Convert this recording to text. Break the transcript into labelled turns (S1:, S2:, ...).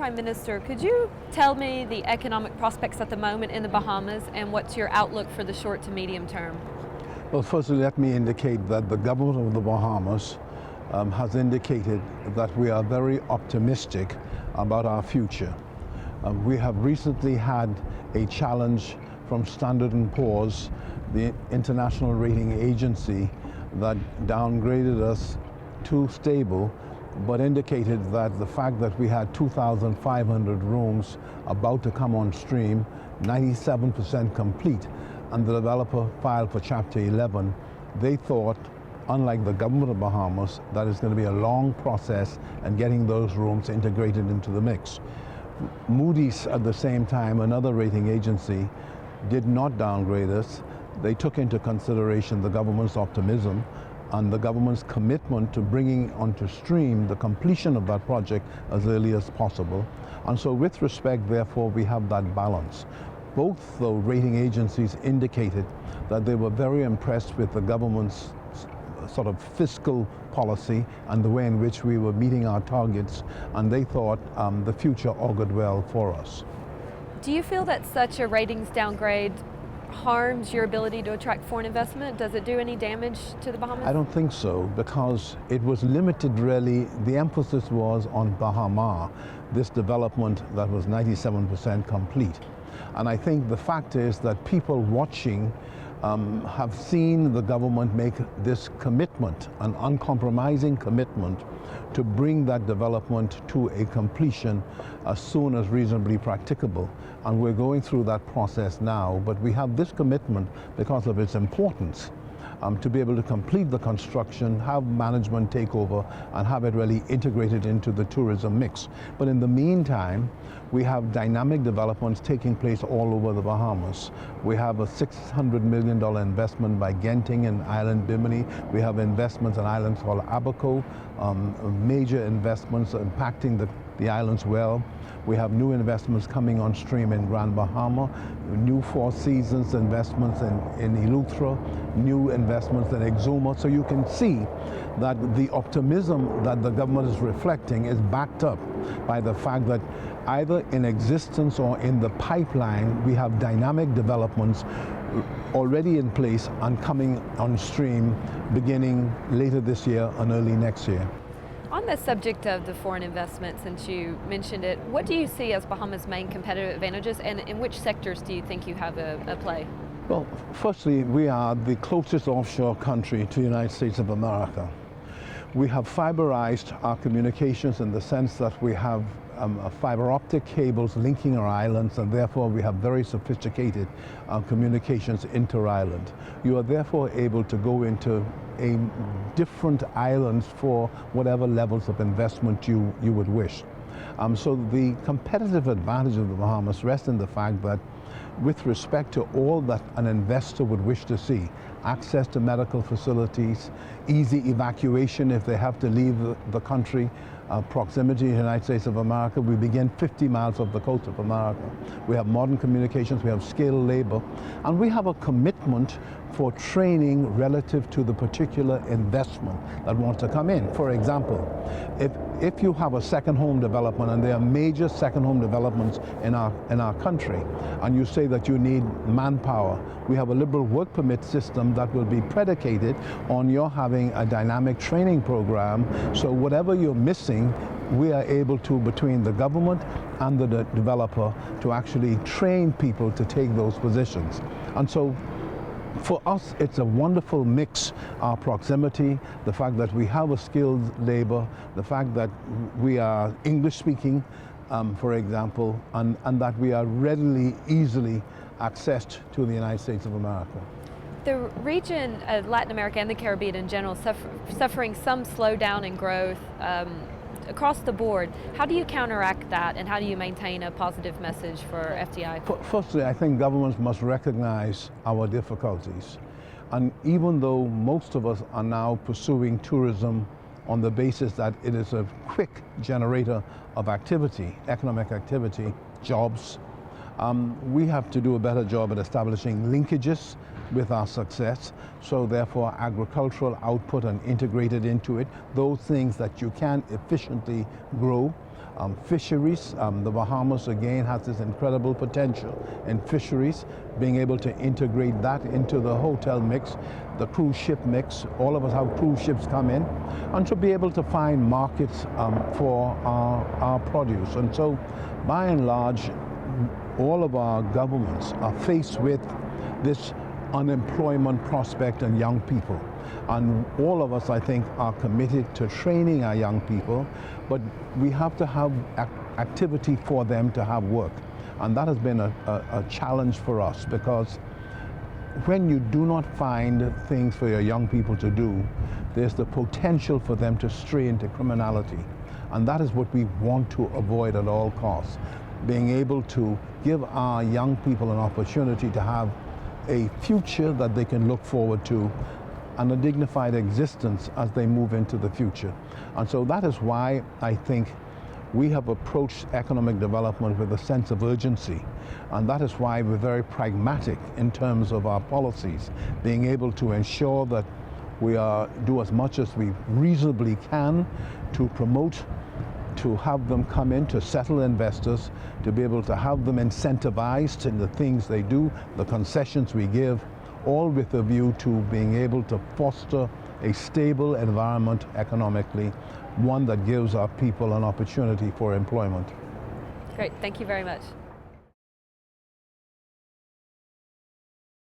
S1: Prime Minister, could you tell me the economic prospects at the moment in the Bahamas and what's your outlook for the short to medium term?
S2: Well, firstly, let me indicate that the government of the Bahamas has indicated that we are very optimistic about our future. We have recently had a challenge from Standard & Poor's, the international rating agency, that downgraded us to stable, but indicated that the fact that we had 2,500 rooms about to come on stream, 97% complete, and the developer filed for Chapter 11, they thought, unlike the government of Bahamas, that it's going to be a long process and getting those rooms integrated into the mix. Moody's, at the same time, another rating agency, did not downgrade us. They took into consideration the government's optimism and the government's commitment to bringing onto stream the completion of that project as early as possible. And so with respect, therefore, we have that balance. Both the rating agencies indicated that they were very impressed with the government's sort of fiscal policy and the way in which we were meeting our targets, and they thought the future augured well for us.
S1: Do you feel that such a ratings downgrade harms your ability to attract foreign investment? Does it do any damage to the Bahamas?
S2: I don't think so, because it was limited really. The emphasis was on Bahama, this development that was 97% complete. And I think the fact is that people watching have seen the government make this commitment, an uncompromising commitment, to bring that development to a completion as soon as reasonably practicable. And we're going through that process now, but we have this commitment because of its importance to be able to complete the construction, have management take over, and have it really integrated into the tourism mix. But in the meantime, we have dynamic developments taking place all over the Bahamas. We have a $600 million investment by Genting in Island Bimini. We have investments in islands called Abaco, major investments impacting the islands well. We have new investments coming on stream in Grand Bahama, new Four Seasons investments in Eleuthera, new investments in Exuma. So you can see that the optimism that the government is reflecting is backed up by the fact that either in existence or in the pipeline, we have dynamic developments already in place and coming on stream beginning later this year and early next year.
S1: On the subject of the foreign investment, since you mentioned it, what do you see as Bahamas' main competitive advantages, and in which sectors do you think you have a play?
S2: Well, firstly, we are the closest offshore country to the United States of America. We have fiberized our communications in the sense that we have fiber optic cables linking our islands, and therefore we have very sophisticated communications inter-island. You are therefore able to go into different islands for whatever levels of investment you would wish. So the competitive advantage of the Bahamas rests in the fact that with respect to all that an investor would wish to see, access to medical facilities, easy evacuation if they have to leave the country, proximity to the United States of America. We begin 50 miles off the coast of America. We have modern communications, we have skilled labor, and we have a commitment for training relative to the particular investment that wants to come in. For example, if you have a second home development, and there are major second home developments in our country, and you say that you need manpower, we have a liberal work permit system that will be predicated on your having a dynamic training program. So whatever you're missing, we are able to, between the government and the developer, to actually train people to take those positions. And so for us, it's a wonderful mix, our proximity, the fact that we have a skilled labor, the fact that we are English speaking, for example, and that we are readily, easily accessed to the United States of America.
S1: The region, Latin America and the Caribbean in general, suffering some slowdown in growth across the board. How do you counteract that, and how do you maintain a positive message for FDI?
S2: Firstly, I think governments must recognize our difficulties. And even though most of us are now pursuing tourism on the basis that it is a quick generator of activity, economic activity, jobs, we have to do a better job at establishing linkages with our success. So therefore, agricultural output and integrated into it, those things that you can efficiently grow. Fisheries, the Bahamas again has this incredible potential in fisheries, being able to integrate that into the hotel mix, the cruise ship mix. All of us have cruise ships come in, and to be able to find markets for our produce. And so, by and large, all of our governments are faced with this unemployment prospect and young people. And all of us, I think, are committed to training our young people, but we have to have activity for them to have work. And that has been a challenge for us, because when you do not find things for your young people to do, there's the potential for them to stray into criminality. And that is what we want to avoid at all costs. Being able to give our young people an opportunity to have a future that they can look forward to and a dignified existence as they move into the future. And so that is why I think we have approached economic development with a sense of urgency. And that is why we're very pragmatic in terms of our policies, being able to ensure that we do as much as we reasonably can to promote, to have them come in, to settle investors, to be able to have them incentivized in the things they do, the concessions we give, all with a view to being able to foster a stable environment economically, one that gives our people an opportunity for employment.
S1: Great, thank you very much.